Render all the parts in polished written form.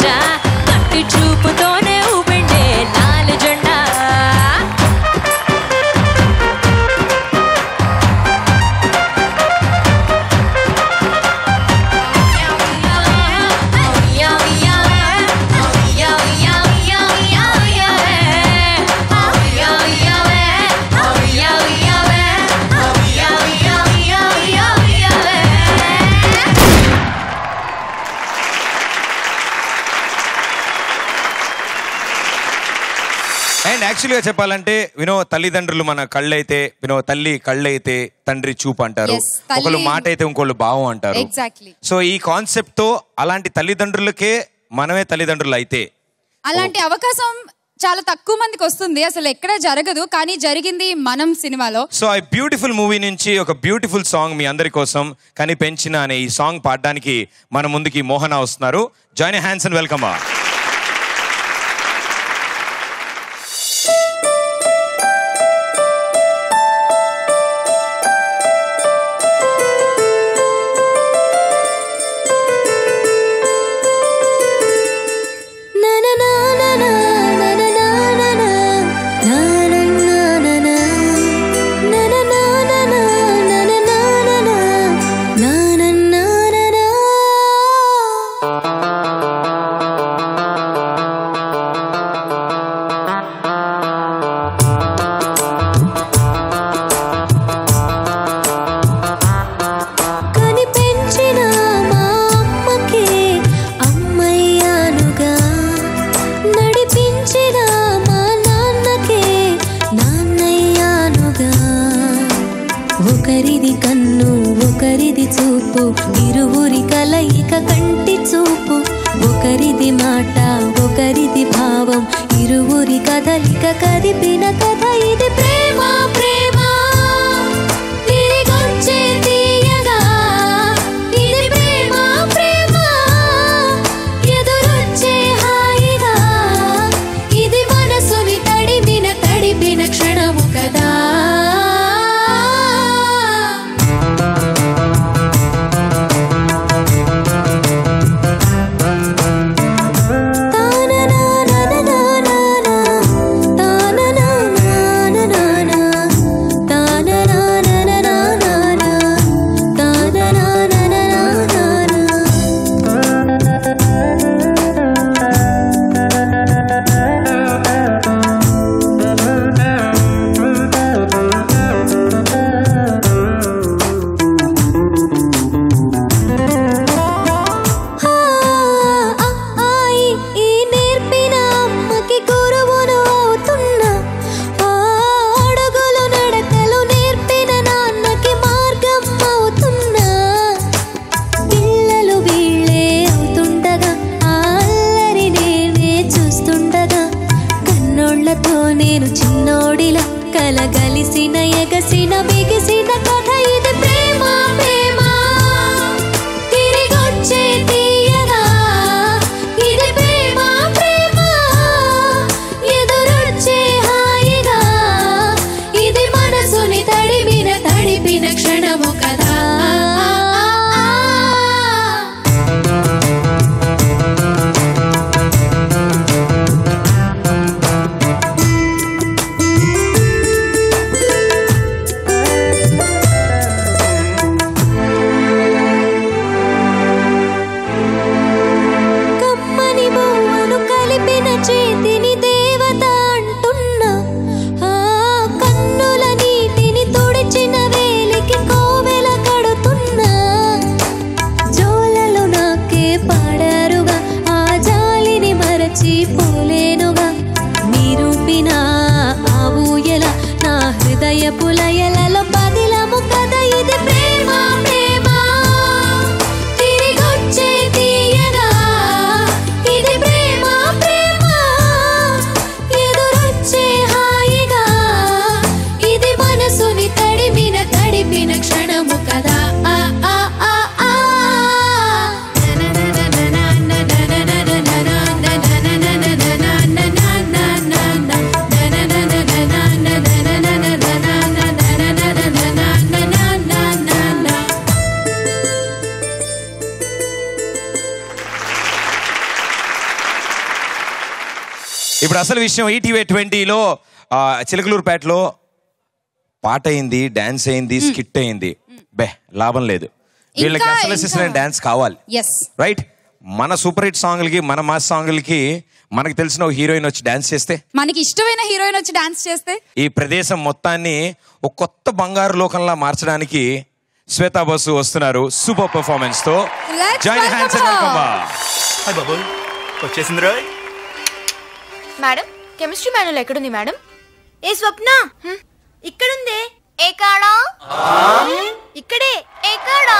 మాట కంటి చూపుతోనే ఊపిండే లాలి జెండా అండ్ యాక్చువల్గా చెప్పాలంటే తల్లిదండ్రులు మన కళ్ళైతే తల్లి కళ్ళైతే తండ్రి చూపు అంటారు. Yes, తల్లి- ఒకళ్ళు మాట అయితే ఇంకోళ్ళు భావం అంటారు. Exactly. సో ఈ కాన్సెప్ట్ తో అలాంటి తల్లిదండ్రులకే మనమే తల్లిదండ్రులు అయితే అలాంటి అవకాశం చాలా తక్కువ మందికి వస్తుంది, అసలు ఎక్కడ జరగదు, కానీ జరిగింది మనం సినిమాలో. సో ఈ బ్యూటిఫుల్ మూవీ నుంచి ఒక బ్యూటిఫుల్ సాంగ్ మీ అందరి కోసం కని పెంచిన అనే ఈ సాంగ్ పాడడానికి మన ముందుకి మోహన వస్తున్నారు. Join hands and welcome. ఒకరిది కన్ను ఒకరిది చూపు ఇరువురి కలయిక కంటి చూపు ఒకరిది మాట ఒకరిది భావం ఇరువురి కదలిక కదిపిన కథ ఇది ప్రేమ ప్రేమ తిరిగొచ్చే తీయగా ఇది ప్రేమ ప్రేమ ఎదురొచ్చే హాయిగా ఇది మనసుని తడిపిన క్షణము కదా. నేను చిన్నోడిలా కలగలిసిన ఎగసిన బిగిసిన కథ ఇది ప్రేమ ప్రేమ తిరిగొచ్చే తీయగా ఇది ప్రేమ ప్రేమ ఎదురొచ్చే హాయిగా ఇది మనసుని తడిపిన క్షణము కదా. చేతిని దేవత అంటున్నా కన్నుల నీటిని తుడిచిన వేలికి కోవెల కడుతున్నా జోలలో నాకే పాడారుగా ఆ జాలిని మరచి పోలేనుగా నిరూపిన ఆ ఊయల నా హృదయ పులయలలో పదిలము కదా ఇది ప్రేమ ప్రేమ తిరిగొచ్చే తీయగా ఇది ప్రేమ ప్రేమ ఎదురొచ్చే హాయిగా ఇది మనసుని తడిపిన క్షణము కదా. ఇప్పుడు అసలు విషయం ఈటీవీ 20లో చిలకలూరుపేటలో పాట అయింది, డాన్స్ అయింది, స్కిట్ అయింది. లాభం లేదు. వీళ్ళకి అసలు డాన్స్ కావాలి. రైట్? మన సూపర్ హిట్ సాంగ్లకి, మన మాస్ సాంగ్లకి మనకు తెలిసిన ఒక హీరోయిన్ వచ్చి డాన్స్ చేస్తే, మనకి ఇష్టమైన హీరోయిన్ వచ్చి డాన్స్ చేస్తే, ఈ ప్రదేశం మొత్తాన్ని ఒక కొత్త బంగారు లోకంలా మార్చడానికి శ్వేతా బసు వస్తున్నారు సూపర్ పర్ఫార్మెన్స్ తో. Join hands and welcome. Hi బాబు, వచ్చేసింది రోయ్. మేడం, కెమిస్ట్రీ మాన్యుల్ ఎక్కడుంది మేడం? ఏ స్వప్న, ఇక్కడుంది. ఏ కాడా? ఇక్కడే. ఏ కాడా?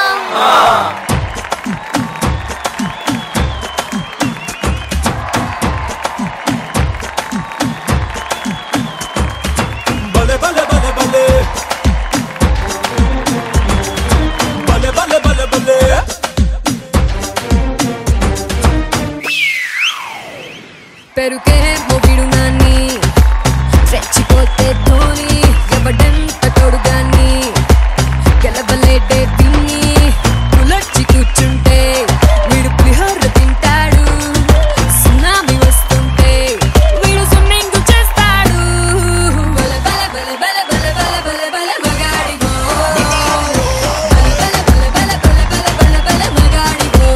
పెరుకే మొగిడు నాన్ని రెచ్చిపోతే ధోని ఎవడంత తోడుగాని గెలవలేడే పిన్ని పులర్చి కూర్చుంటే వీడు పులిహోర తింటాడు. సునామీ వస్తుంటే వీడు స్విమ్మింగ్ చేస్తాడు. బల బల బల బల బల బల బల బల మగాడిగో. బల బల బల బల బల బల బల బల మగాడిగో.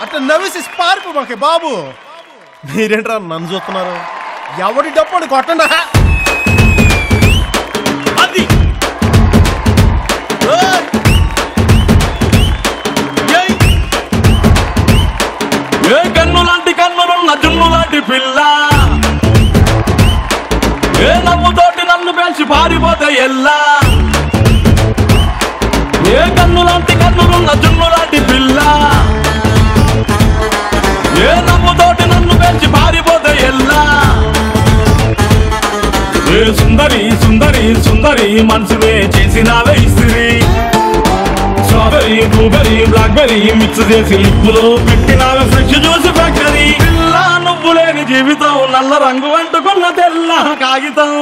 అట్లా నవ్వేసి పారిపో మాకే బాబు. మీరేంట్రా నన్ను చూస్తున్నారు? ఎవడి డప్పుడు కొట్టండా. అది ఏ కన్ను లాంటి కన్నులున్న జున్ను లాంటి పిల్ల, ఏ నవ్వుతోటి నన్ను పెంచి పారిపోతే ఎల్లా. ఏ కన్ను లాంటి కన్నులున్న జున్ను లాంటి పిల్ల, ఏ నవ్వుతోటి నన్ను పెంచి పారిపోతే ఎల్లా. ఏ సుందరి సుందరి సుందరి మనసువే చేసినావే ఇస్త్రీ. స్ట్రాబెరీ బ్లూబెరీ బ్లాక్బెరీ మిక్స్ చేసి లిప్పులో పెట్టినావే ఫ్రెష్ జ్యూస్ ఫ్యాక్టరీ. పిల్ల నువ్వు లేని జీవితం నల్ల రంగు అంటుకున్న తెల్ల కాగితం.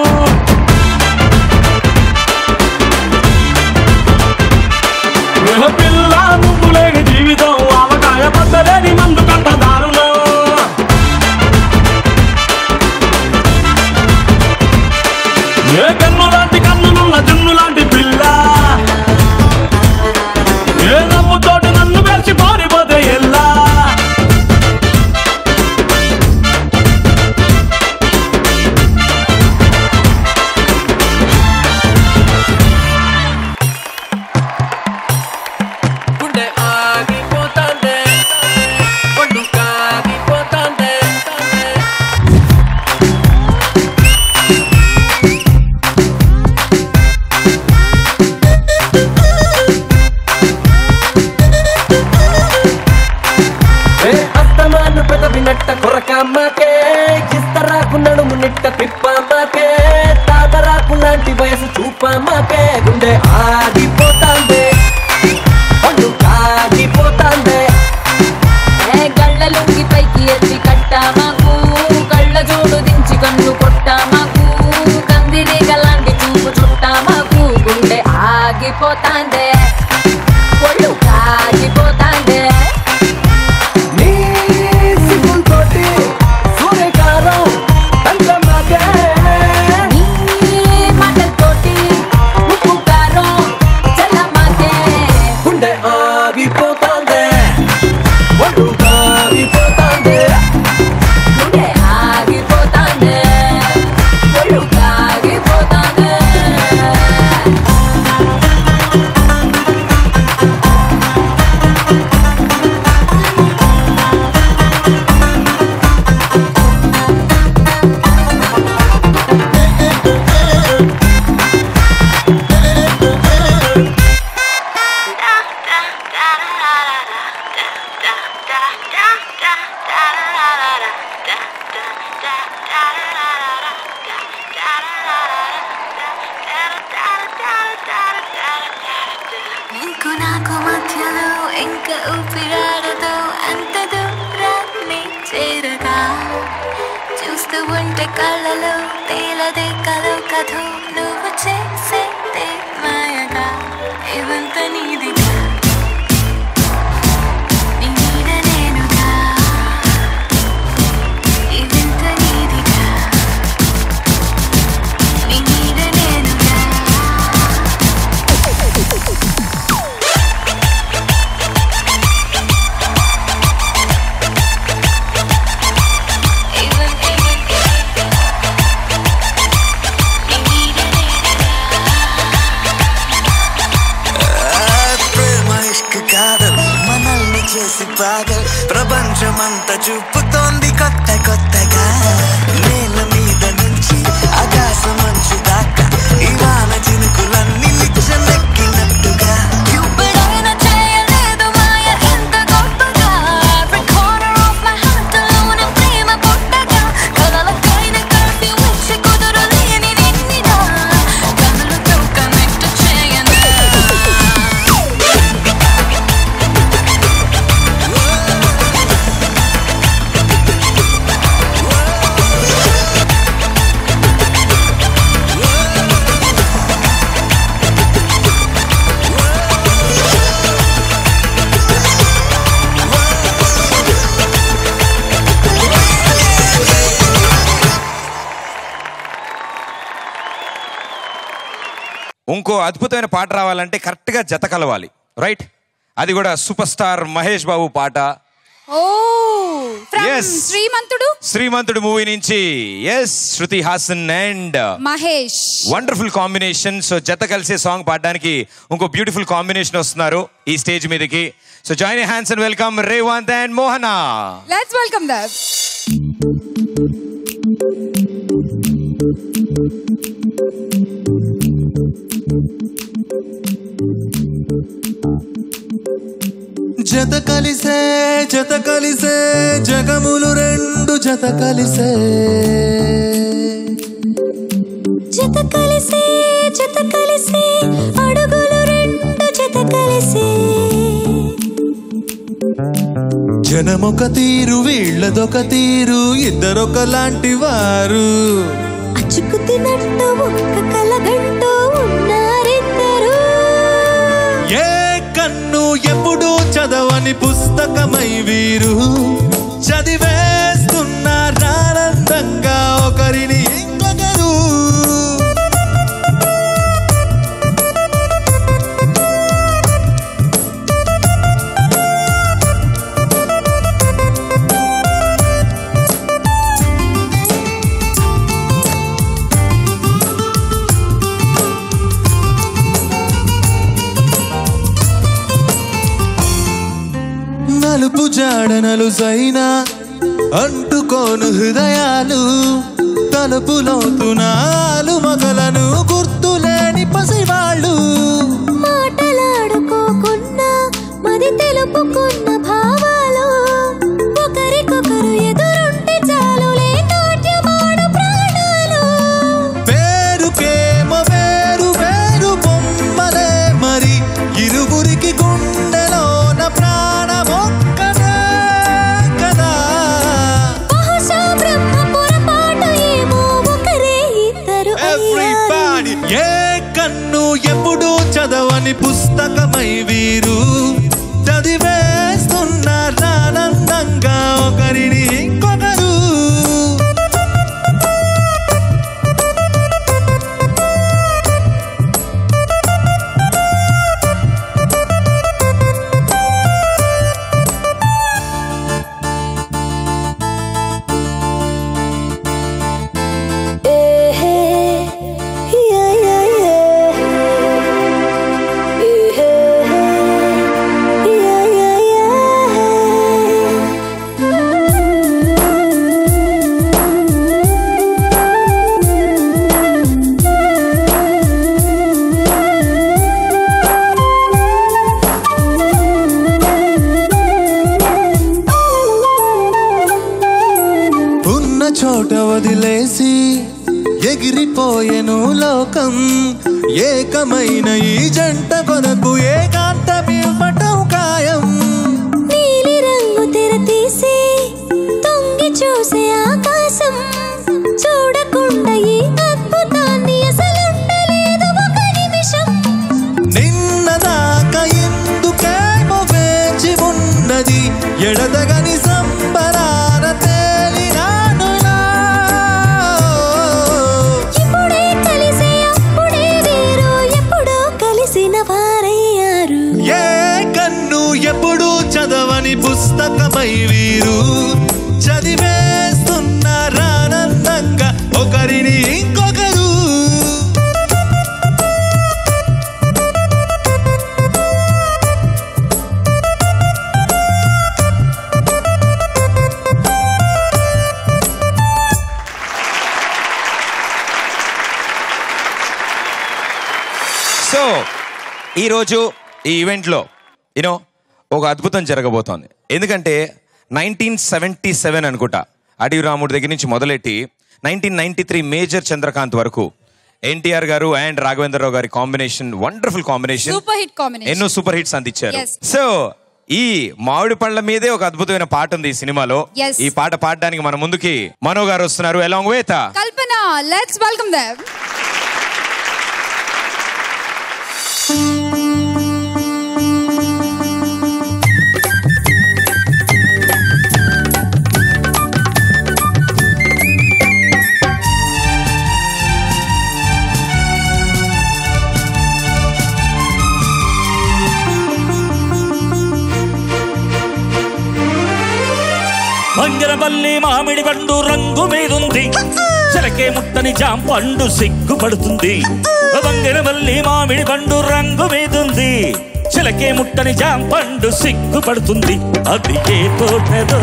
పిల్ల నువ్వు లేని జీవితం ఆవకాయ పట్టలేని మందు కంట దారులో. ఏ కన్ను లాంటి కన్నులున్న జున్ను లాంటి పిల్ల, ఏ నవ్వుతోటి నన్ను పెంచి పారిపోతే ఎల్లా. ఇంకా ఊపిరాడదు అంత దూరాన్ని చేరగా చూస్తూ ఉంటే కళ్ళలో తేలదే కలో కథో నువ్వు చేసేదే మాయగా ఇవంత నీదిగా నీ నీడ నేనుగా ఇవంత నీదిగా నీ నీడ నేనుగా చేసి పాగల్ ప్రపంచమంతా చూపుతోంది కొత్త కొత్తగా నేల మీద నుంచి ఆకాశం మంచు దాకా ఇవాన చినుకులన్నీ నిచ్చనెక్కినట్టుగా ఎప్పుడైనా చేయలేదు మాయ ఎంత గొప్పగా Every corner of my heart లోన ప్రేమ పుట్టగా కలలకైన కర్ఫ్యూ వచ్చి కుదరలేని నిన్నిదా కనులతో కనెక్ట్ చేయనా ఇంకో అద్భుతమైన పాట రావాలంటే కరెక్ట్ గా జత కలవాలి, రైట్? అది కూడా సూపర్ స్టార్ మహేష్ బాబు పాట. శ్రీమంతుడు మూవీ నుంచి Shruti Haasan and Mahesh, wonderful combination. So జత కలిసే సాంగ్ పాడడానికి ఇంకో బ్యూటిఫుల్ కాంబినేషన్ వస్తున్నారు ఈ స్టేజ్ మీదకి. So join hands and welcome Revanth and Mohana. Let's welcome them. జత కలిసే జగములు రెండు జత కలిసే అడుగులు రెండు జత కలిసే జనమొక తీరు వీళ్ళదొక తీరు ఇద్దరొక లాంటి వారు అచ్చుకు తినట్టు ఒక్క కలగంటూ ఉన్నారిద్దరు ఏ కన్ను ఎప్పుడు చదవని పుస్తకమై వీరు చదివేస్తున్నారానందంగా ఒకరిని ఇంకొకరు. నలుపు జాడనలు సైనా అంటుకోను హృదయాలు తలుపులోతునాలు మగలను గుర్తులేని పసివాళ్ళు మాటలాడుకోకున్నా మది తెలుపుకున్న భావాలు ఒకరికొకరు ఎదురుంటే చాలులే నాట్యమాడు ప్రాణాలు పేరుకేమో వేరు వేరు బొమ్మలే మరి ఇరువురికి గుండెలోన ప్రాణమొక్కనే కదా. బహుశా బ్రహ్మ పొరపాటు ఏమో ఒకరే ఇద్దరు Everybody, ఏ కన్ను ఎప్పుడు చదవని పుస్తకమై వీరు చదివేస్తున్నారానందంగా ఒకరిని ఇంకొకరు. విడిపోయెను లోకం ఏకమైన ఈ జంట కొరకు ఏకాంతమివ్వటం ఖాయం నీలి రంగు తెర తీసి తొంగి చూసే ఆకాశం చూడకుండా ఈ అద్భుతాన్ని అసలుండలేదు ఒక నిమిషం నిన్నదాకా ఎందుకేమో వేచి ఉన్నది ఎడదగని సంబరాన తేలినానులా ఇప్పుడే కలిసే అప్పుడే వేరు ఎప్పుడో కలిసిన వారయ్యారు ఏ కన్ను ఎప్పుడు చదవని పుస్తకమై వీరు చదివేస్తున్నారానందంగా ఒకరిని ఇంకొకరు సో ఈరోజు ఈ ఈవెంట్లో యూనో ఒక అద్భుతం జరగబోతోంది. ఎందుకంటే 1977 అనుకుంటా అడవి రాముడి దగ్గర నుంచి మొదలెట్టి 1993 మేజర్ చంద్రకాంత్ వరకు ఎన్టీఆర్ గారు అండ్ రాఘవేంద్రరావు గారి combination, wonderful combination, super hit combination, ఎన్నో సూపర్ హిట్స్ అందించారు. Yes. సో ఈ మామిడి పళ్ళ మీదే ఒక అద్భుతమైన పాట ఉంది ఈ సినిమాలో. Yes. ఈ పాట పాడడానికి మన ముందుకి మనో గారు వస్తున్నారు along with Kalpana. Let's welcome them. వంగరబల్లి మామిడి పండు రంగు మీదుంది, చిలకే ముట్టని జాంపండు సిగ్గుపడుతుంది. వంగరబల్లి మామిడి పండు రంగు మీదుంది, చిలకే ముట్టని జాంపండు సిగ్గుపడుతుంది. అది ఏ తోటదో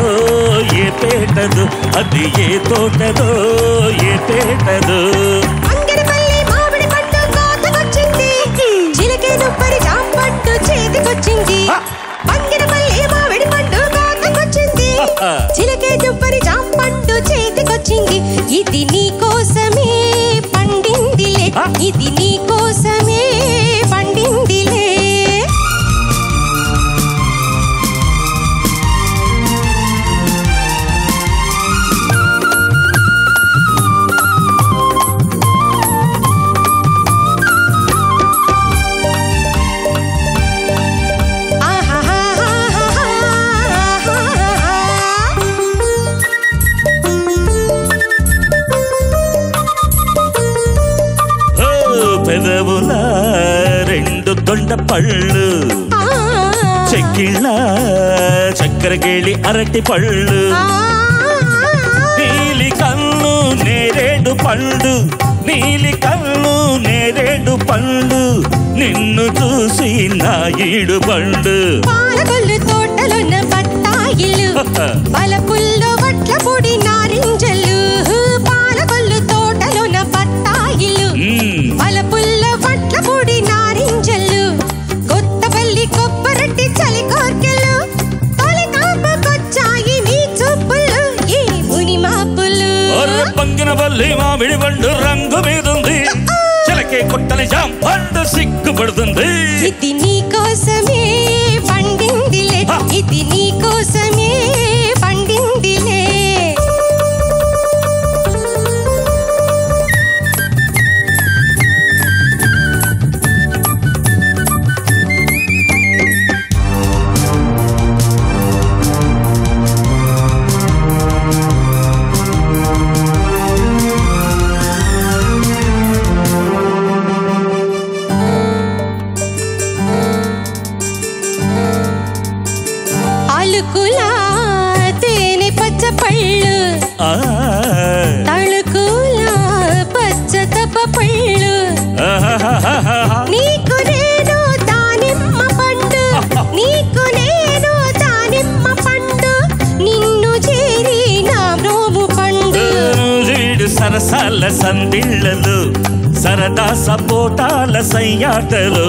ఏ పేటదో, అది ఏ తోటదో ఏ పేటదో. వంగరపల్లి మామిడి పండు కోతకొచ్చింది, చిలకే దుప్పరి జాంపండు చేతికొచ్చింది. వంగరపల్లి మామిడి పండు కోతకొచ్చింది, చిలకే దుప్పరి జాంపండు చేతికొచ్చింది. ఇది నీ కోసమే పండిందిలే, ఇది నీ కోసమే పండిందిలే. పెదవుల రెండు దొండ పళ్ళు, చెక్కిళ్ళ చక్కెర గేళి అరటి పళ్ళు, నీలి కళ్ళు నేరేడు పండు, నీలి కళ్ళు నేరేడు పండు, నిన్ను చూసి నా ఈడు పండు. పాలకొల్లు తోటలోన బత్తాయిలు, బలపుల్లో వట్ల పొడి నారింజలు. పాలకొల్లు తోటలోన బత్తాయిలు, బలపుల్ల వట్ల పొడి నారింజలు. కొత్తపల్లి కొబ్బరట్టి చలి కోర్కెలు, తొలి కాపుకొచ్చాయి నీ చూపులు ఈ ముని మాపులు. పంగిన బల్లి మామిడి పండు రంగు మీదుంది, చిలకే కొట్టని జాంపండు సిగ్గుపడుతుంది. ఇది నీ కోసమే పండిందిలే, ఇది నీ కోసమే పండిందిలే. అలుకులా తేనె పచ్చ పళ్ళు, తళుకులా పచ్చ తప పళ్ళు. నీకు నేను దానిమ్మ పండు, నీకు నేను దానిమ్మ పండు, నిన్ను చేరి నా బ్రోము పండు. సరసాల సందిళ్ళలు, సరదా సపోటాల సయ్యాటలు,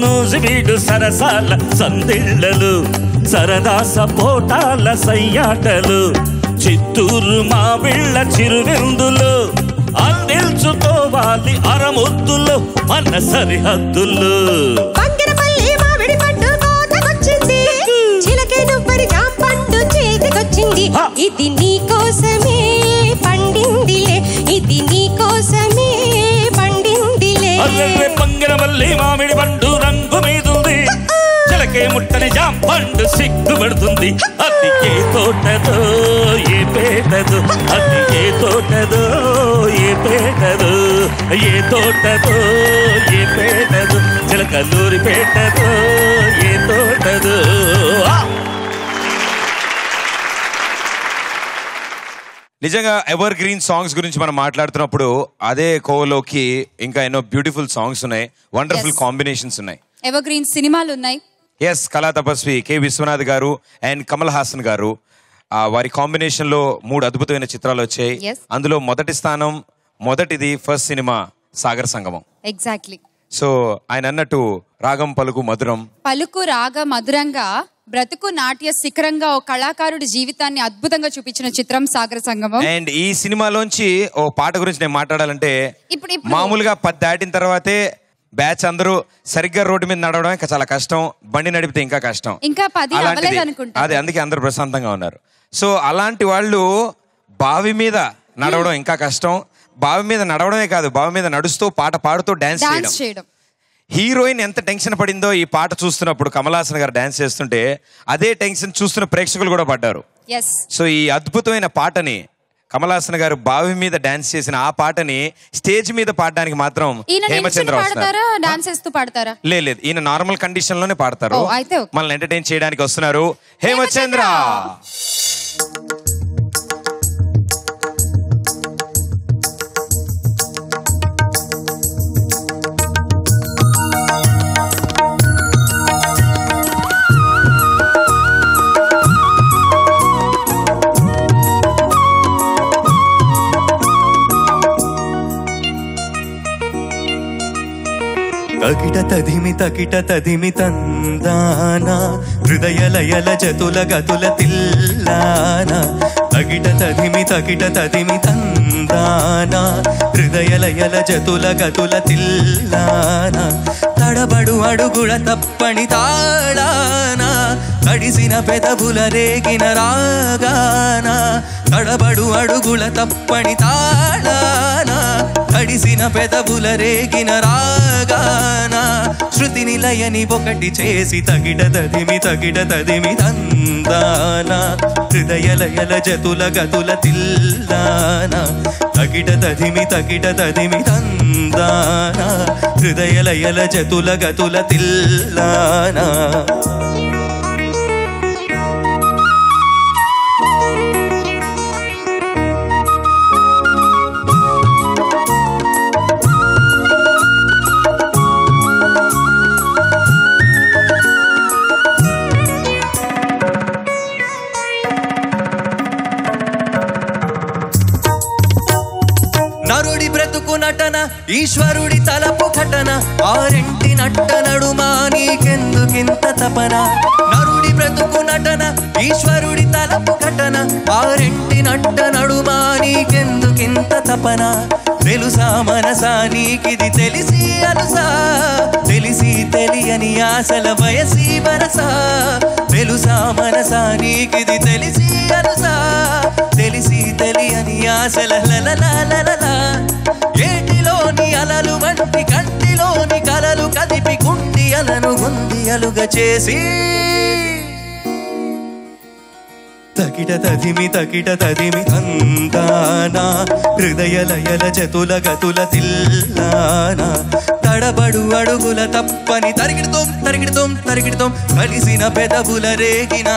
నూజివీడు సరసాల సందిళ్ళలు, సరదా సపోటాల సయ్యాటలు. చిత్తూరు మావిళ్ళ చిరువిందులు, అందించుకోవాలి అరముద్దులు మన సరిహద్దులు. బంగరపల్లి మామిడి పండు కోతకొచ్చింది, చిలకే నువ్వరి జాంపండు చేతికొచ్చింది. ఇది నీ కోసమే పండిందిలే, ఇది నీ కోసమే పండిందిలే. అర్రె బంగరపల్లి మామిడి పండు రంగు మీదుంది, చిలకే ముట్టని జాంపండు సిగ్గుపడుతుంది. అది ఏ తోటదో ఏ పేటదో, అది ఏ తోటదో ఏ పేటదో, ఏ తోటదో ఏ పేటదో, చిలకల్లూరి పేటదో ఏ తోటదో. నిజంగా ఎవర్ గ్రీన్ సాంగ్స్ గురించి మనం మాట్లాడుతున్నప్పుడు అదే కోవలోకి ఇంకా ఎన్నో బ్యూటిఫుల్ సాంగ్స్ ఉన్నాయి, వండర్ఫుల్ కాంబినేషన్స్ ఉన్నాయి, ఎవర్ గ్రీన్ సినిమాలు ఉన్నాయి. ఎస్, కళా తపస్వి కె విశ్వనాథ్ గారు అండ్ కమల్ హాసన్ గారు వారి కాంబినేషన్ లో 3 అద్భుతమైన చిత్రాలు వచ్చాయి. అందులో మొదటి స్థానం, మొదటిది ఫస్ట్ సినిమా సాగర సంగమం. ఎగ్జాక్ట్లీ. సో ఆయన అన్నట్టు రాగం పలుకు మధురం, పలుకు రాగ మధురంగా బ్రతుకు నాట్య శిఖరంగా ఓ కళాకారుడి జీవితాన్ని అద్భుతంగా చూపించిన చిత్రం సాగర సంగమం. అండ్ ఈ సినిమాలోంచి ఓ పాట గురించి నేను మాట్లాడాలంటే మామూలుగా 10 దాటిన తర్వాతే బ్యాచ్ అందరూ సరిగ్గా రోడ్డు మీద నడవడం ఇంకా చాలా కష్టం, బండి నడిపితే ఇంకా కష్టం. ఇంకా 10 అవ్వలేదు అనుకుంటా. అదే అందుకే అందరూ ప్రశాంతంగా ఉన్నారు. సో అలాంటి వాళ్ళు బావి మీద నడవడం ఇంకా కష్టం. బావి మీద నడవడమే కాదు, బావి మీద నడుస్తూ పాట పాడుతూ డాన్స్ చేయడం. హీరోయిన్ ఎంత టెన్షన్ పడిందో ఈ పాట చూస్తున్నప్పుడు, కమల్ హాసన్ గారు డాన్స్ చేస్తుంటే అదే టెన్షన్ చూస్తున్న ప్రేక్షకులు కూడా పడ్డారు. సో ఈ అద్భుతమైన పాటని కమల్ హాసన్ గారు బావి మీద డాన్స్ చేసిన ఆ పాటని స్టేజ్ మీద పాడడానికి మాత్రం హేమచంద్ర పాడతారా? లేదు, ఈయన నార్మల్ కండిషన్ లోనే పాడతారు. మనల్ని ఎంటర్టైన్ చేయడానికి వస్తున్నారు హేమచంద్ర. తకిట తదిమి తకిట తదిమి తందాన హృదయ లయల జతుల గతుల తిల్లాన. తకిట తదిమి తకిట తదిమి తందాన హృదయ లయల జతుల గతుల తిల్లాన. తడబడు అడుగుల తప్పని తాళాన తడిసిన పెదవుల రేగిన రాగాన. తడబడు అడుగుల తప్పని తాళాన తడిసిన పెదవుల రేగిన రాగాన. శృతి నిలయని ఒకటి చేసి తగిట తదిమి తందాన హృదయ లయల జతుల గతుల తిల్లాన. తగిట తదిమి తందాన హృదయ లయల జతుల గతుల తిల్లాన. నరుడి బ్రతుకు నటన ఈశ్వరుడి తలపు ఘటన, ఆరింటి నట్ట నడుమా నీకెందుకింత తపన. నరుడి బ్రతుకు నటన ఈశ్వరుడి తలపు ఘటన, ఆరింటి నట్ట నడుమా నీకెందుకింత తపన. తెలుసా మనసా నీకిది తెలిసి అలుసా, తెలిసి తెలియని ఆశల వయసి వరసా. తెలుసా మనసా నీకిది తెలిసి అలుసా, తెలిసి తెలియని ఆశల లలలా. ఏటిలోని అలలు వంటి కంటిలోని కలలు కదిపి గుండియలను గుండియలుగా చేసి. తకిట తదిమి తందాన హృదయ లయల జతుల గతుల తిల్లాన. తడబడు అడుగుల తప్పని తరిగిడుతోం కలిసిన పెదవుల రేగిన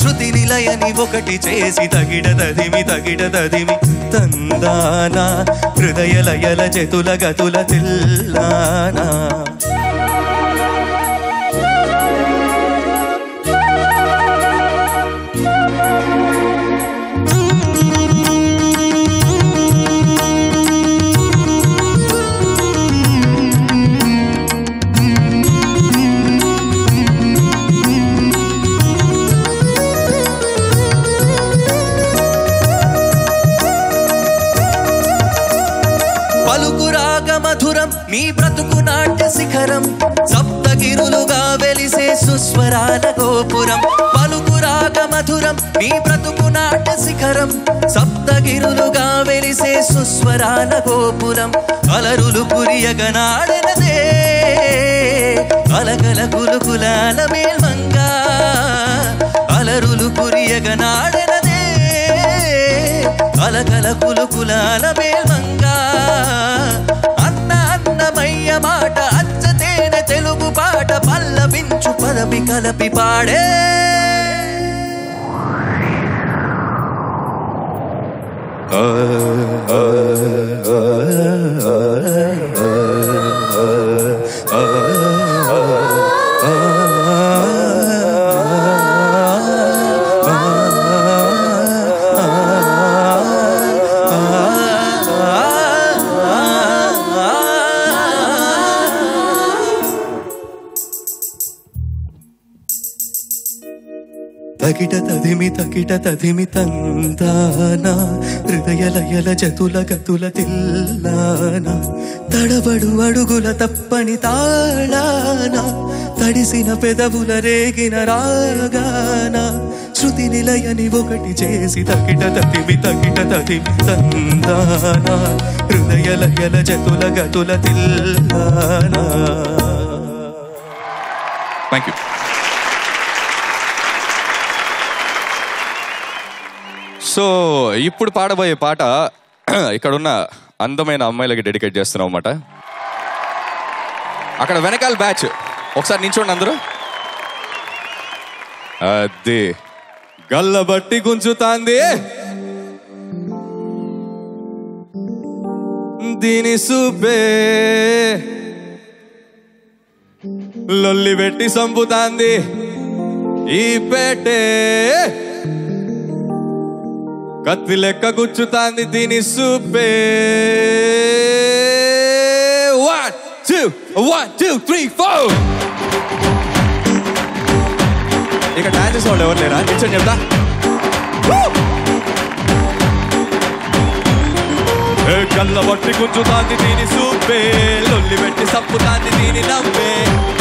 శృతి నిలయని ఒకటి చేసి. తగిట తదిమి తందాన హృదయ లయల జతుల గతుల తిల్లాన. పలుకు రాగ మధురం నీ బ్రతుకు నాట్య శిఖరం సప్తగిరులుగా వెలిసే సుస్వరాల గోపురం పలుకు రాగ మధురం నీ బ్రతుకు నాట్య శిఖరం సప్తగిరులుగా వెలిసే సుస్వరాల గోపురం అలరులు కురియగనాడెనదే అలగల కులుకులాల మేల్మంగా అలరులు కురియగనాడెనదే అలగల కులుకులాల మేల్మంగా అన్న అన్నమయ్య మాట అచ్చతేన తెలుగు పాట పల్లవించు పదవి కలపి పాడే తకిట తదిమి తందానా హృదయ లయల జతుల గతుల తిల్లానా తడబడు అడుగుల తప్పని తాళానా తడిసిన పెదవుల రేగిన రాగానా శృతి నిలయని ఒకటి చేసి తకిట తదిమి తందానా హృదయ లయల జతుల గతుల తిల్లానా. Thank you. సో ఇప్పుడు పాడబోయే పాట ఇక్కడున్న అందమైన అమ్మాయిలకి డెడికేట్ చేస్తున్నాం అన్నమాట. అక్కడ వెనకాల బ్యాచ్ ఒకసారి నించోండి అందరూ. అది గల్లబట్టి గుంజుతాంది దీని సూపే లొల్లి పెట్టి సంపుతాంది ఈ పేటే కత్తి లెక్క గుచ్చుతాంది దీని సూపే. 1 2 3 4 ఇక డాన్సెస్ వాళ్ళు ఎవరు లేరా నిల్చొని చెప్తా. కళ్ళ బట్టి గుంజుతాంది దీని సూపే లొల్లి పెట్టి సంపుతాంది దీని నవ్వే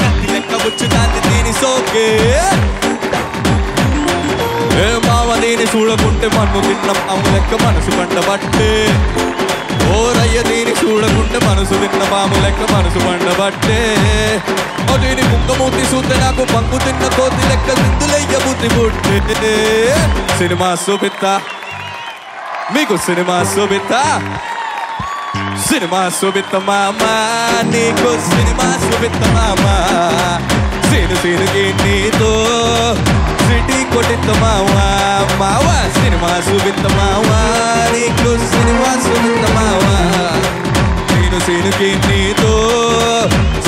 కత్తి లెక్క గుచ్చుతాంది దీని సోకే. ఏ మావ దీని చూడకుంటే మన్ను తిన్న పాము లెక్క మనసు పండబట్టే ఓరయ్య దీని చూడకుంటే మనసు తిన్న పాము లెక్క మనసు పండబట్టే. ఓ దీని కుంకమూర్తి చూస్తే నాకు పంగు తిన్న కోతి లెక్క సిందులయ్య బుద్ధి పుట్టే. సినిమా చూపిత్తా మీకు సినిమా చూపిత్తా సినిమా చూపిత్త మామా నీకు సినిమా చూపిత్త మామా సీనుకి నీతో సిటీ కొట్టిద్ద మావా మావా సినిమా చూపిద్ద మావా నీకు సినిమా చూపిద్ద మావా సీనుకి నీతో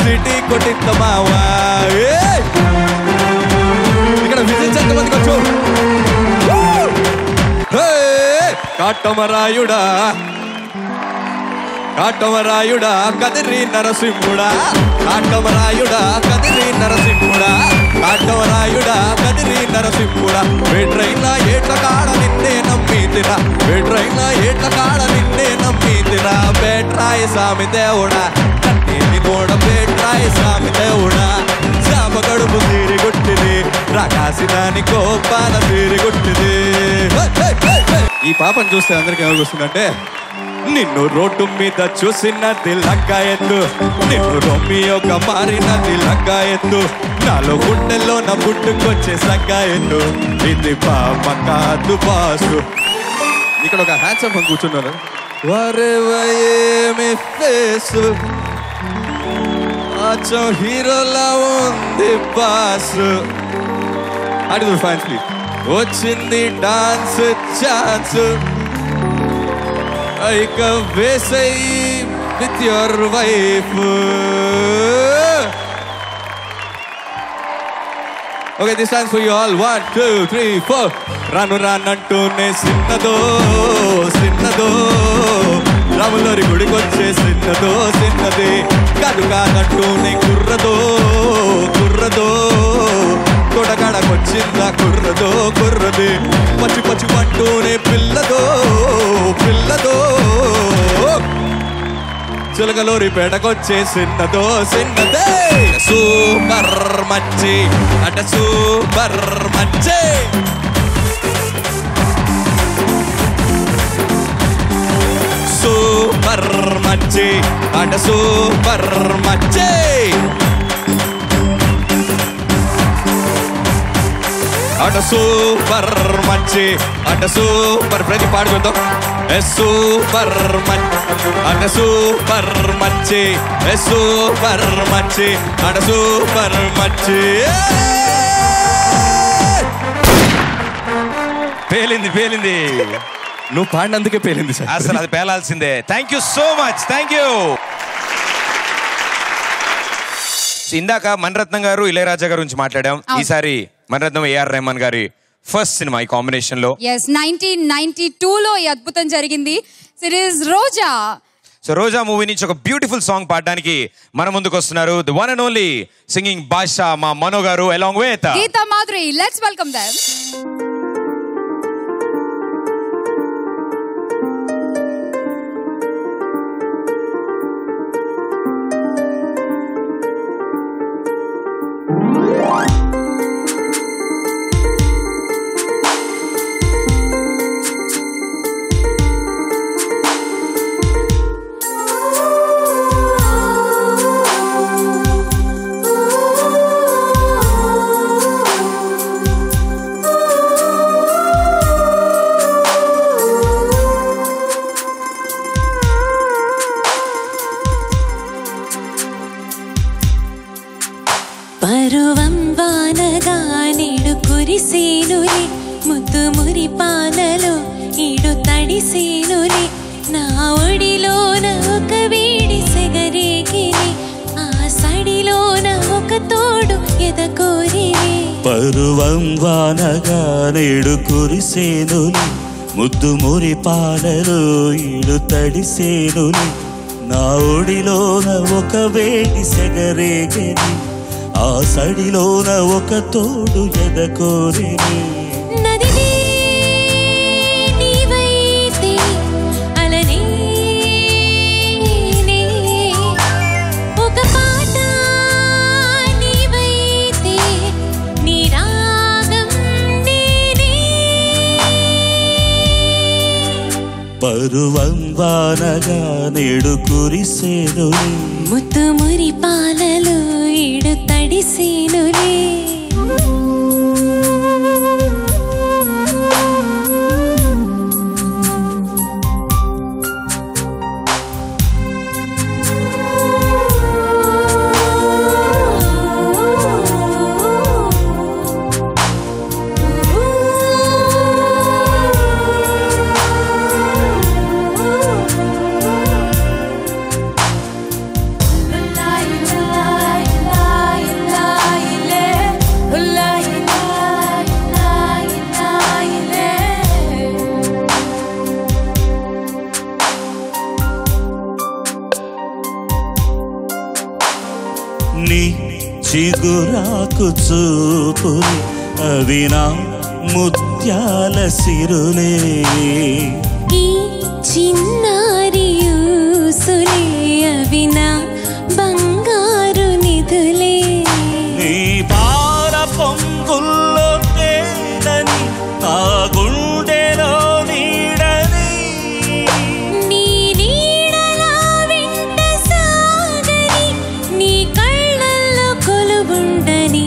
సిటీ కొట్టిద్ద మావా. ఇక్కడ విజిల్స్ ఎంతమందికి వచ్చు? కాటమరాయుడా కాటమరాయుడా కదిరి నరసింహుడా కాటమరాయుడా కదిరి నరసింహుడా కాటమరాయుడా కదిరి నరసింహుడా వేట్రైనా ఏట్ల కాడ నిన్నే నమ్మితిరా వేట్రైనా ఏట్ల కాడ నిన్నే నమ్మితిరా బేట్రాయ స్వామి దేవుడా కన్నీటి నోడ బేట్రాయ స్వామి దేవుడా శాప గడుపు తీరి గుట్టిది రాకాసినాని కోపాల తీరి గుట్టిది. ఈ పాపను చూస్తే అందరికి ఎవరికి వస్తుందంటే నిన్ను రోడ్డు మీద చూసినది లగ్గాయత్తు నిన్ను రొమ్మియోక మారినది లగ్గాయత్తు నాలో గుండెల్లో నా పుట్టుకొచ్చే సగ్గాయత్తు ఇది పాప కాదు బాసు. ఇక్కడ ఒక హ్యాండ్సమ్ అని కూర్చున్నారు. వరేవయేమి ఫేసు అచ్చం హీరోలా ఉంది బాసు. అడుగు ఫ్యాన్స్ ప్లీజ్. వచ్చింది డాన్స్ ఛాన్స్ ఇక వేసై with your wife. Okay this dance for you all. 1 2 3 4 రాను రానంటూనే సిన్నదో సిన్నదో రాములరి గుడికొచ్చే సిన్నదో సిన్నది కాదు కాదంటూనే కుర్రదో కుర్రదో తొడగడకొచ్చిందా కుర్రదో కుర్రది పచ్చి పచ్చి పంటూనే పిల్లదో పిల్లదో. చిలకలూరి పేటకొచ్చే సిన్నదో సిన్నదే సూపర్ మచ్చి అట సూపర్ మచ్చి సూపర్ మచ్చి అట సూపర్ మచ్చి అట సూపర్ మచ్చి అట సూపర్ ప్రతి పాడు చూద్దాం సూపర్ మచ్చి అట సూపర్ మచ్చి సూపర్ మచ్చి అట సూపర్ మచ్చి పేలింది పేలింది నువ్వు పాడినందుకే పేలింది సార్ అసలు అది పేలాల్సిందే thank you so much thank you ఇందాక మణిరత్నం గారు ఇళయరాజా గారి గురించి మాట్లాడాం ఈసారి మణిరత్నం ఏఆర్ రెహమాన్ గారి ఫస్ట్ సినిమా ఈ కాంబినేషన్ లో 1992 లో ఈ అద్భుతం జరిగింది series Roja so Roja movie నుంచి ఒక బ్యూటిఫుల్ సాంగ్ పాడడానికి మన ముందుకు వస్తున్నారు the one and only singing Baasha మా మనో గారు along with Geetha Madhuri let's welcome them పరువం వానగా నీడు కురిసేనులే ముద్దు మురి పాలలో ఈడు తడిసేనులే నా ఒడిలోన ఒక వేడి సెగరేగిని ఆ సడిలోన ఒక తోడు ఎదకోరినే పరువం వానగా నీడు కురిసేనులే ముద్దు మురి పాలలో ఈడు తడిసేనులే నా ఒడిలోన ఒక వేడి సెగరేగిని ఆ సడిలోన ఒక తోడు ఎదకోరినే నదివే నీవైతే అలనే ఒక పాట నీవైతే నీ రాగం నేనే పరువం వానగా నేడు కురిసేనులే ముద్దు మురి పాలలో ఈడు తడిసేనులే నీ చిగురాకు చూపులు అవి నా ముత్యాల సిరులే ఈ చిన్నారి యూసులే అవి నా బంగారు నిధులే నీ పాల పొంగుల్లో తేలని ఆ గుండెలో నీడని నీ నీడలా వెంట సాగని నీ కళ్ళల్లో కొలువుండని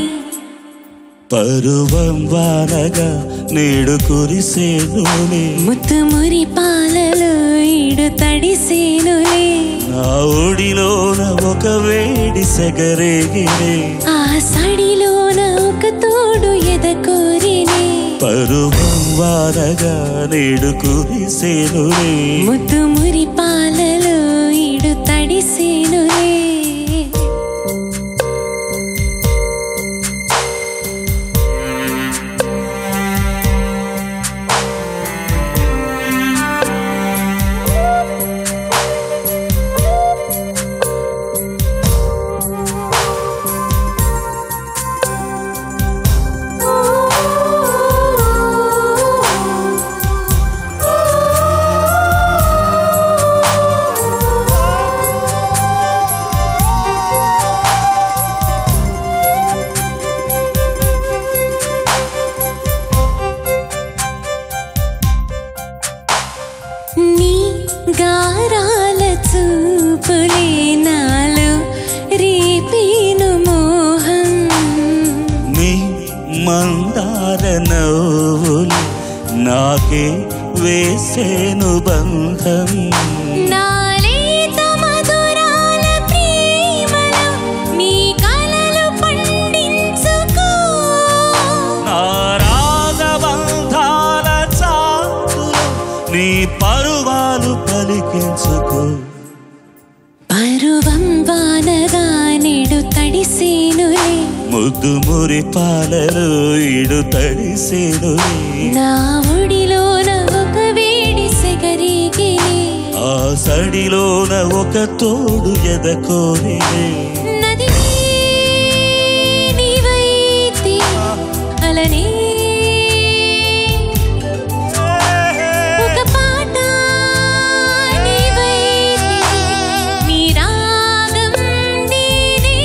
పరువం వానగా నేడు కురిసేనులే ముద్దు మురి పాలలో ఈడు తడిసేనులే నా ఒడిలోన ఒక వేడి సెగరేగినే ఆ సడిలోన ఒక తోడు ఎదకోరినే పరువం వానగా నేడు కురిసేనులే ముద్దు మురి పాలలో ఈడు తడిసేనులే తెంచేను బంధం నాలేత మధురాల ప్రేమలో నీ కలలు పండించుకో నా రాగబంధాల చాటులో నీ పరువాలు పలికించుకో పరువం వానగా నేడు తడిసేనులే ముద్దు మురి పాలలో ఇడు తడిసేనులే నా ఒడిలోన ఒక వేడి సెగరేగిలే ఆ సడిలోన ఒక తోడు ఎదకోరిలే నది నీవైతే అలనే ఒక పాట నీవైతే నీ రాగం నేనే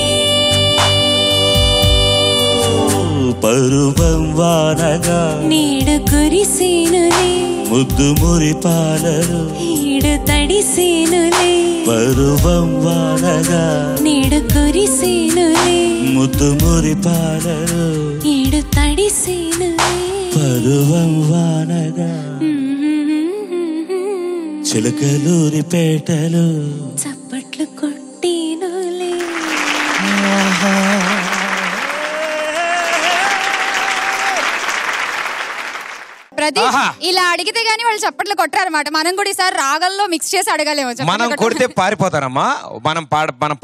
పరువం వానగా నేడు కురిసేనులే ముద్దు మురి పాలలో ఈడు తడిసేనులే పరువం వానగా నేడు కురిసేనులే ముద్దు మురి పాలలో ఈడు తడిసేనులే పరువం వానగా చిలకలూరి పేటలు చప్పట్లు కొట్టేనులే ప్రదీప్ ఇలా అడిగితే గానీ వాళ్ళు చప్పట్లు కొట్టారన్నమాట. మనం కూడా ఈసారి రాగల్లో మిక్స్ చేసి అడగలేము. మనం కొడితే పారిపోతారమ్మా. మనం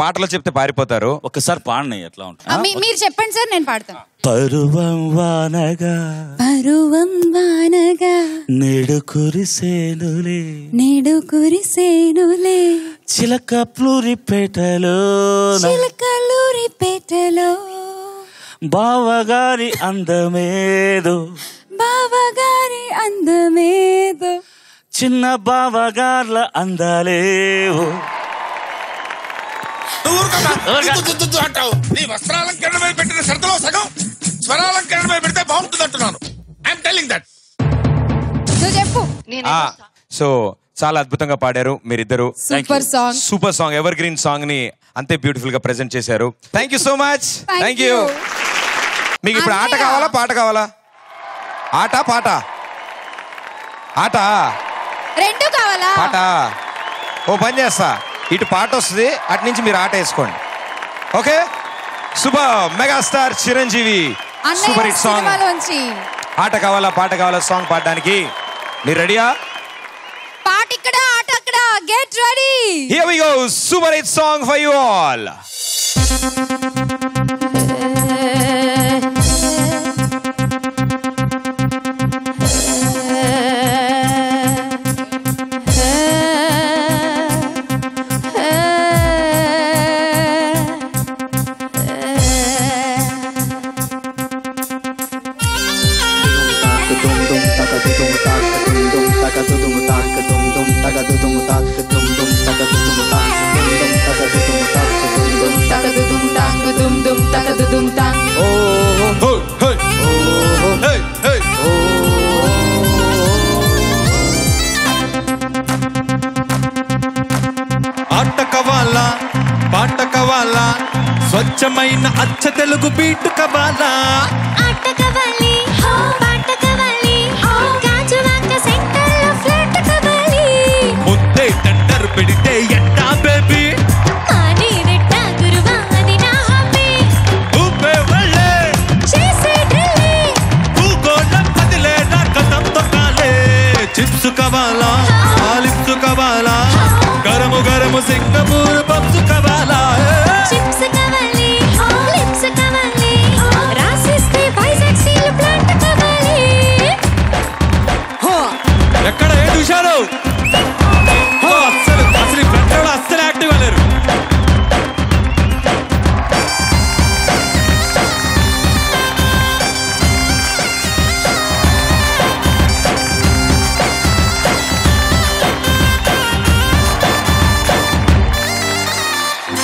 పాటలో చెప్తే పారిపోతారు. ఒకసారి పాడిన ఎట్లా ఉంటుంది మీరు చెప్పండి సార్, నేను పాడతాను. పరువం వానగా పరువం వానగా నేడు కురిసేనులే నేడు కురిసేనులే చిలకప్లూరి పేటలో చిలకలూరి పేటలో బావగారి అందమేదో బావగారి అందమేదో చిన్న బావగార్ల అందాలేవో అంటావు. నీ వస్త్రాలంకరణ మీద పెట్టిన శ్రద్ధలో సగం స్వరాలంకరణ మీద పెడితే బాగుంటుంది అంటున్నాను. I'm telling that. నువ్వు చెప్పు. సో చాలా అద్భుతంగా పాడారు మీరిద్దరు. Super song. Super song, ever green song ని అంతే బ్యూటిఫుల్ గా ప్రెజెంట్ చేశారు. Thank you so much. Thank you. మీకు ఇప్పుడు ఆట కావాలా పాట కావాలా? ఆట పాట? ఆట రెండు కావాలా? పాట. ఓ పని చేస్తా, ఇటు పాట వస్తుంది, అటు నుంచి మీరు ఆట వేసుకోండి. Okay. Super megastar Chiranjeevi super hit song ఆట కావాలా పాట కావాలా సాంగ్ పాడడానికి మీరు రెడీయా? పాట ఇక్కడ ఆట అక్కడ. Get ready. Here we go. Super hit song for you all. ఆట కావాలా పాట కావాలా స్వచ్ఛమైన అచ్చ తెలుగు బీట్ కావాలా ఆట కావాలి హో పాట కావాలి హో గాజువాక సెంటర్లో ఫ్లాట్ కావాలి ముద్దే టండర్ పెడితే ఎట్టా బేబీ ఆని రెట్ట గురువా అది నా హాబీ ఊపే వల్లే చేసే డ్రిల్లే భూగోళం కదిలే నా కథం తొక్కాలే చిప్స్ కావాలా ఆలిప్స్ కావాలా గరము గరము సింగపూర్ పప్స్ కావాలా చిప్స్ కావాలి హో లిప్స్ కావాలి రాసిస్తే వైజాగ్ స్టీల్ ప్లాంట్ కావాలి ఎక్కడ ఏం చూశారు? అసలు అసలు పెట్రోల్ అస్సలు యాక్టివ్ అవ్వలేరు.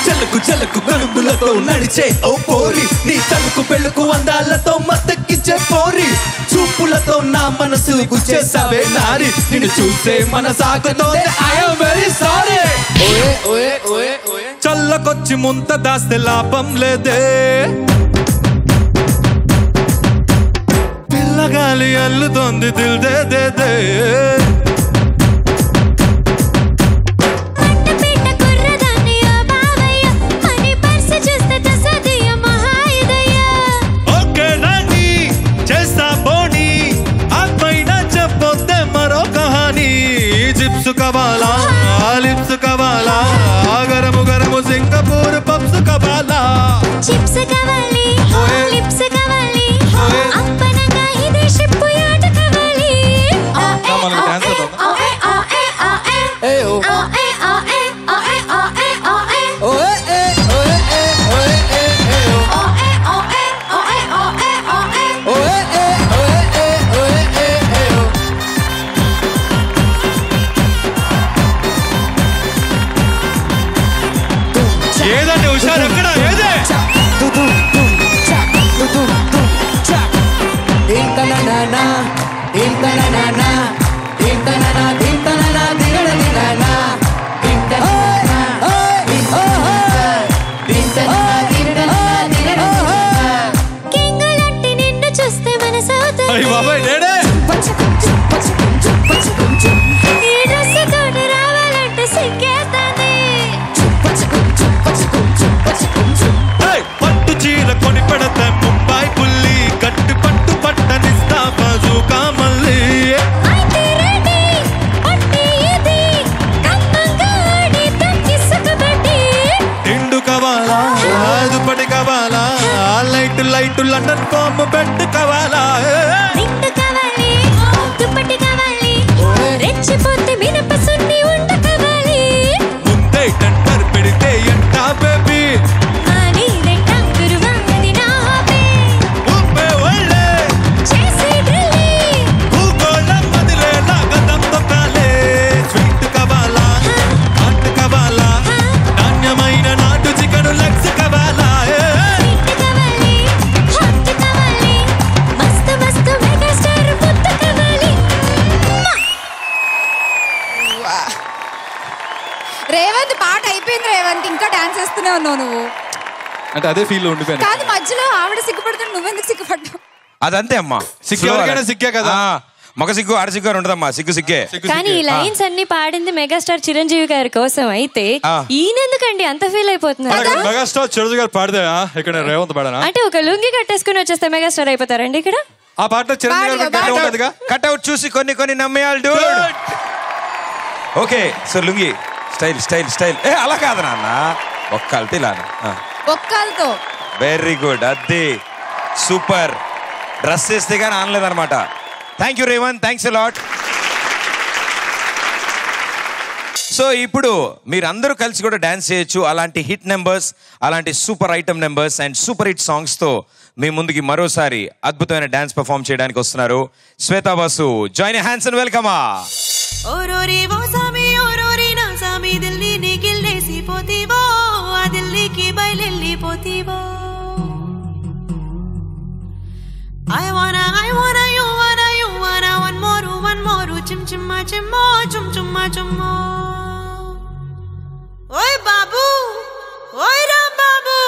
చెలకు చెలకు కడుపులతో నడిచే ఓ పోరి నీ తలుకు పెళ్ళుకు అందాలతో మత్తెక్కించే పోరి చూపులతో నా మనసు గుచ్చేసావే నారి నిన్ను చూస్తే మన సాగుతోంది ఐ యామ్ వెరీ సారీ చల్లకొచ్చి ముంత దాస్తే లాభం లేదే పిల్లగాలి అల్లుతోంది దిల్ దే దే దే ఎక్కడండి హుషారు ఎక్కడ ఏదే కింగులంటే నిన్ను చూస్తే మనసవుతుంది అయ్య బాబాయ్ నేనే ఈ డ్రెస్ తోటి రావాలంటే సిగ్గేస్తుంది పట్టు చీర కొని పెడతా ముంబాయి పుల్లి కట్టు పట్టు పట్టనిస్తా బాజుకా మళ్ళీ అయితే రెడీ పట్టి ఇది కమ్మంగా ఆడి తక్కిసుకబట్టి తిండు కావాలా దుప్పటి కావాలా light light London foam bed కావాలా నిండు కావాలి దుప్పటి కావాలి రెచ్చిపోతే మినప సున్ని ఉండ కావాలి ముందే టెండర్ పెడితే ఎంట బేబీ అని రెట్టంగురు వాది నా హాబీ ఊపే ఒళ్ళే చేసే డ్రిల్లీ భూగోళం మదిలే లాగదంతో కాలే స్వీట్ కావాలా హాట్ కావాలా నాణ్యమైన నాటు చికెన్ లెగ్స్ కావాలా స్వీట్ కావాలి హాట్ కావాలి మస్తు మస్తు మెగాస్టార్ ముద్దు కావాలి రేవంత్ పాట అయిపోయింది రేవంత్, ఇంకా డాన్స్ చేస్తూనే ఉన్నావు నువ్వు. అంటే అదే ఫీల్ ఉండిపోయాను కాదు మధ్యలో ఆవిడ సిగ్గుపడుతుంది, నువ్వెందుకు సిగ్గుపడ్డావు? అదంతే అమ్మా. సిగ్గు ఎవరికైనా సిగ్గే కదా. మగ సిగ్గు ఆడ సిగ్గు అని ఉంటదమ్మా. సిగ్గు సిగ్గే. కానీ ఈ లైన్స్ అన్ని పాడింది మెగాస్టార్ చిరంజీవి గారి కోసం అయితే ఈయన ఎందుకండి అంత ఫీల్ అయిపోతున్నారు? మెగాస్టార్ చిరంజీవి గారు పాడితే ఇక్కడ రేవంత్ పాడనా? అంటే ఒక లుంగి కట్టేసుకుని వచ్చేస్తే మెగాస్టార్ అయిపోతారండి ఇక్కడ? ఆ పాటలో చిరంజీవి గారు కట్అవుట్ చూసి కొన్ని నమ్మేయాలి dude. Okay so lungi style style style అలా కాదు నాన్న, ఒక్కల్తో ఇలా ఒక్కలతో. వెరీ గుడ్, అది సూపర్. డ్రెస్ వేస్తే కానీ ఆనలేదన్నమాట. Thank you Revanth, thanks lot. So ఇప్పుడు మీరందరూ కలిసి కూడా డాన్స్ చేయొచ్చు. అలాంటి హిట్ నెంబర్స్, అలాంటి super item numbers and super hit సాంగ్స్తో మీ ముందుకి మరోసారి అద్భుతమైన డాన్స్ పర్ఫామ్ చేయడానికి వస్తున్నారు Shweta Basu. Join hands and వెల్కమా. ఓరోరి ఓ సామి ఓరోరి నా సామి దిల్లీని గిల్లేసి పోతీవో, ఆ దిల్లీకి బయలెళ్ళిపోతీవో. I wanna, you wanna, one more, chim chimma chimmo, chum chumma chummo. Oi babu, oi ram babu,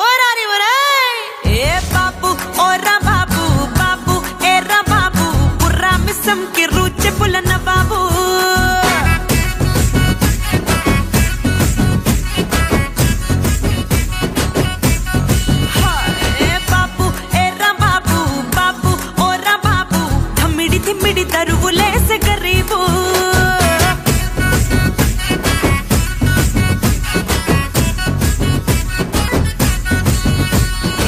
oi rari orai. Eh babu, oi ram babu, babu, eh ram babu, purra misam ki ruche pulana babu. మిడి తరువులేసే గరీబు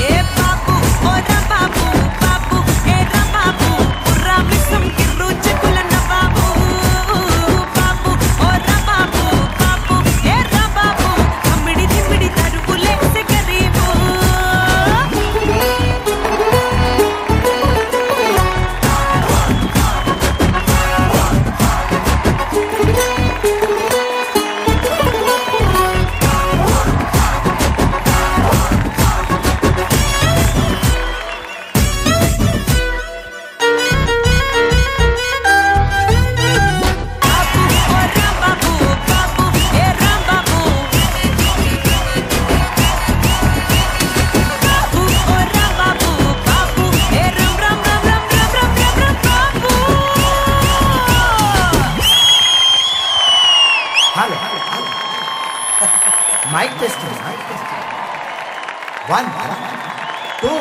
ఏ బాబు ఓ రా బాబు బాబు ఏ రా బాబు పుర్రా మిసం కి రుచి కులన బాబు బాబు ఓ రా బాబు బాబు ఏ రా బాబు మిడి తరువులేసే గరీబు. Mic testing. 1, 2.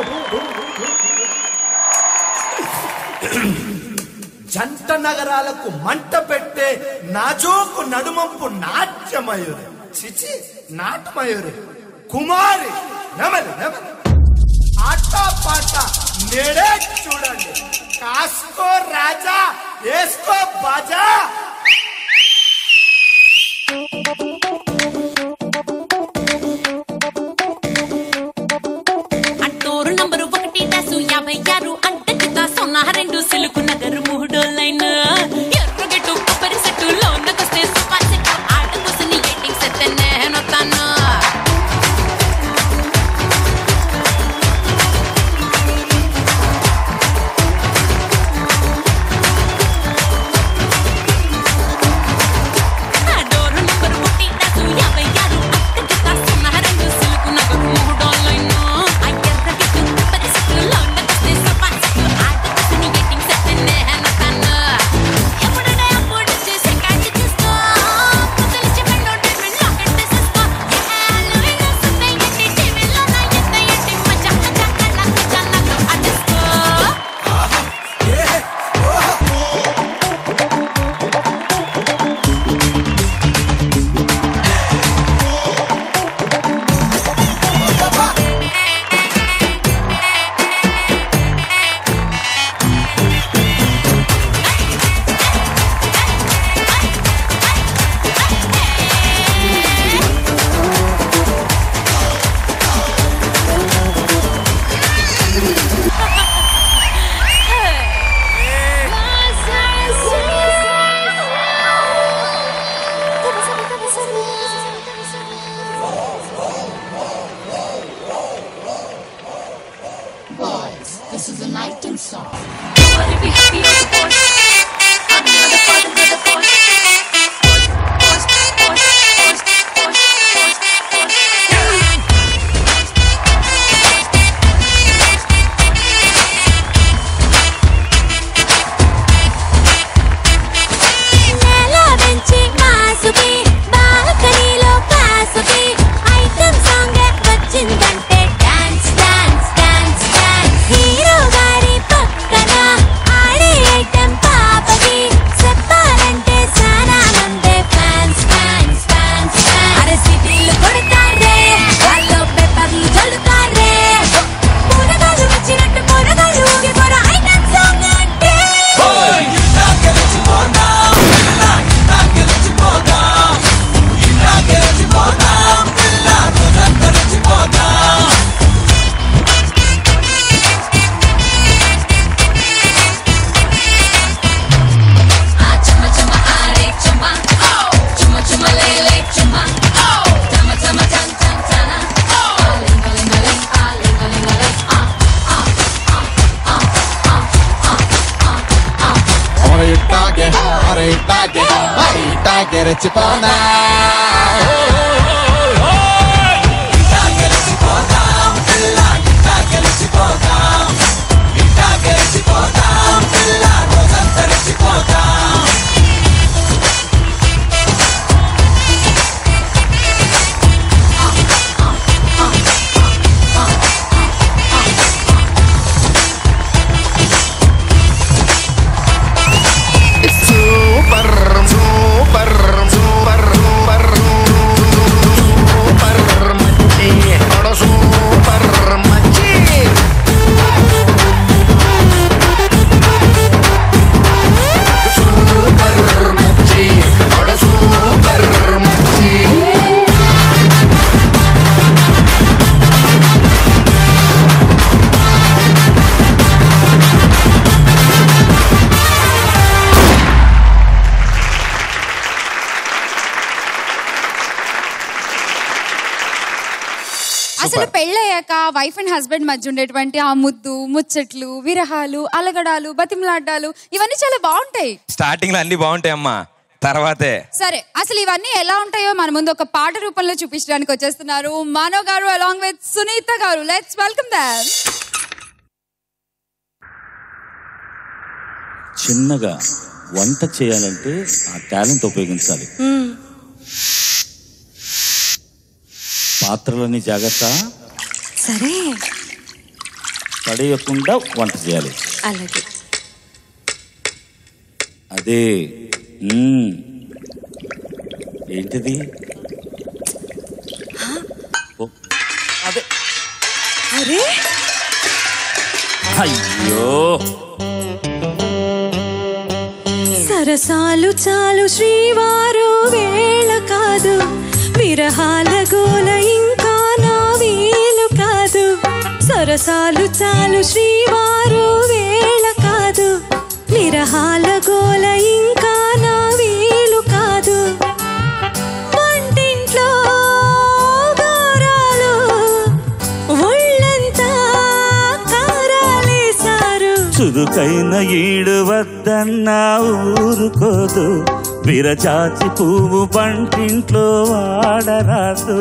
జంట నగరాలకు మంట పెట్టే నాజోకు నడుమంపు నాట్యమయూరి, చిచి నాటమయూరి, కుమారి నెమలి నెమలి ఆట పాట నేడే చూడండి. కాస్కో రాజా వేసుకో బాజా. అంటూరు నంబరు 1-56 అంటకిత 02 సిలుకు నగరు 3 లైన్ ఎర్రగట్టు కొబ్బరి సెట్టు లోనకొస్తే సూపర్ సెట్ ఆట కూసుని ఎయిటింగ్ సెట్ నేను తాను రెచ్చిపోనా అసలు పెళ్ళయ్యాక వైఫ్ అండ్ హస్బెండ్ మధ్య ఉండేటువంటి ఆ ముద్దు ముచ్చట్లు విరహాలు అలగడాలు బతిమలాడ్డాలు ఇవన్నీ చాలా బాగుంటాయి. స్టార్టింగ్ లో అన్ని బాగుంటాయి అమ్మా, తర్వాతే. సరే, అసలు ఇవన్నీ ఎలా ఉంటాయో మన ముందు ఒక పాట రూపంలో చూపించడానికి వచ్చేస్తున్నారు మనో గారు అలాంగ్ విత్ సునీత గారు. Let's welcome them. చిన్నగా వంట చేయాలంటే ఆ టాలెంట్ ఉపయోగించాలి. పాత్రలని జాగ్రత్త, సరే పడేయకుండా వంట చేయాలి. అలాగే. అదే ఏంటిది? అదే. అరే అయ్యో, సరసాలు చాలు శ్రీవారు వేళ కాదు, విరహాల గోల ఇంకా నా వీలు కాదు. సరసాలు చాలు శ్రీవారు వేళ కాదు, విరహాల గోల ఇంకా నా వీలు కాదు. వంటింట్లో గారాలు ఒళ్ళంతా కారాలేశారు. చురుకైన ఈడు వద్దన్నా ఊరుకోదు, విరచాచి పువ్వు పంటింట్లో వాడరాదు.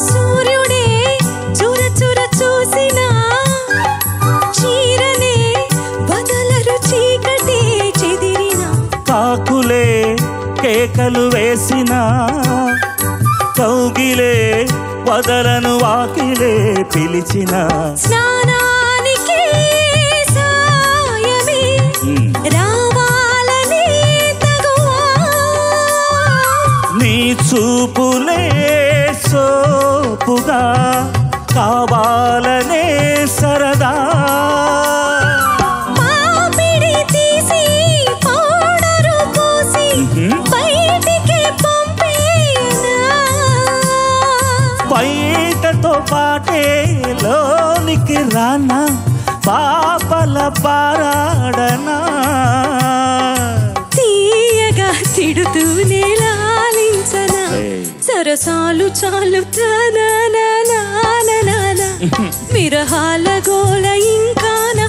సూర్యుడే చుర చుర చూసినా చీరనే బదలరు చీకటి చెదిరినా. కాకులే కేకలు వేసిన కౌగిలే వదలను వాకిలే పిలిచిన. స్నానానికి సాయమే రావాలని తగువా. నీ చూపులే సోపుగా కావాలనే సరదా. పాపిడి తీసి పౌడరు పూసి బయటికి పంపేనా. బయటతో పాటే లోనికి రానా, పాపల పారాడనా. తీయగా తిడుతూనే లాలించనా, సరసాలు చాలు తానా విరహాల గోల ఇంకానా.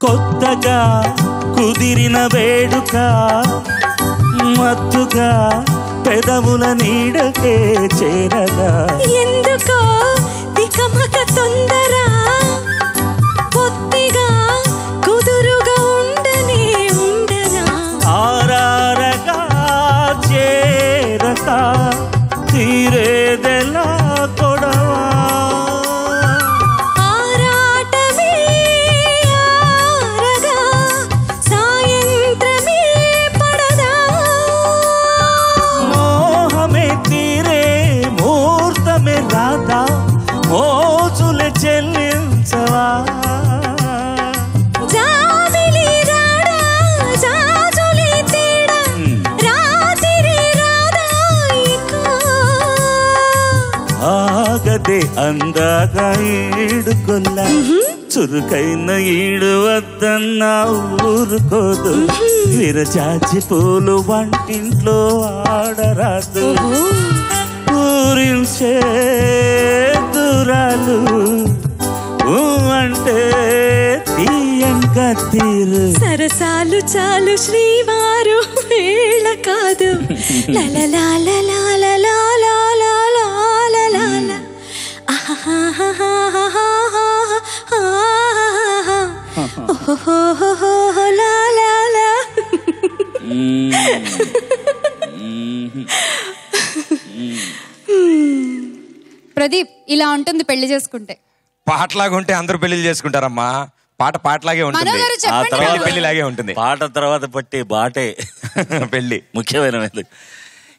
కొత్తగా కుదిరిన వేడుక మత్తుగా పెదవుల నీడకే చేరగా. ఎందుకో తికమక తొందర అందాక ఈడుకొల్ల చురుకైన ఈడు వద్దన్నా ఊరుకోదు విరచాచి పూలు వంటింట్లో ఆడరాదు ఊరించే దూరాలు అంటే తీయంక తీరు సరసాలు చాలు శ్రీవారు వేళ కాదు ప్రదీప్ ఇలా ఉంటుంది పెళ్లి చేసుకుంటే. పాటలాగా ఉంటే అందరూ పెళ్లి చేసుకుంటారమ్మా. పాట పాటలాగే ఉంటుంది, పెళ్లిలాగే ఉంటుంది. పాట తర్వాత పట్టే బాటే పెళ్లి ముఖ్యమైనది.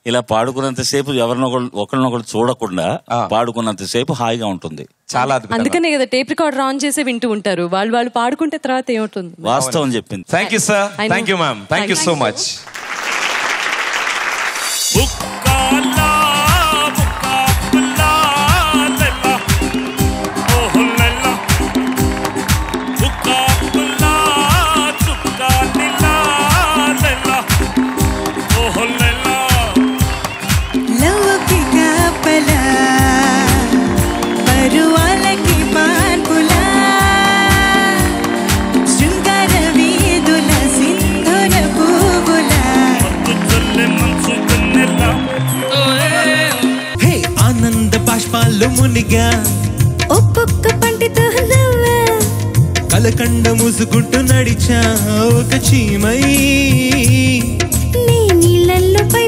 ఇలా పాడుకున్నంతసేపు ఒకరినొకరు చూడకుండా పాడుకున్నంతసేపు హాయిగా ఉంటుంది. చాలా అందుకనే కదా టేప్ రికార్డర్ ఆన్ చేసి వింటూ ఉంటారు. వాళ్ళు పాడుకుంటే తర్వాత ఏమవుతుంది. వాస్తవం చెప్పింది. Thank you sir, thank you ma'am, thank you so much. మునిగా ఒక్కొక్క పంటితో కలకండ మూసుకుంటూ నడిచా ఒక చీమై నీ నీళ్ళల్లో పై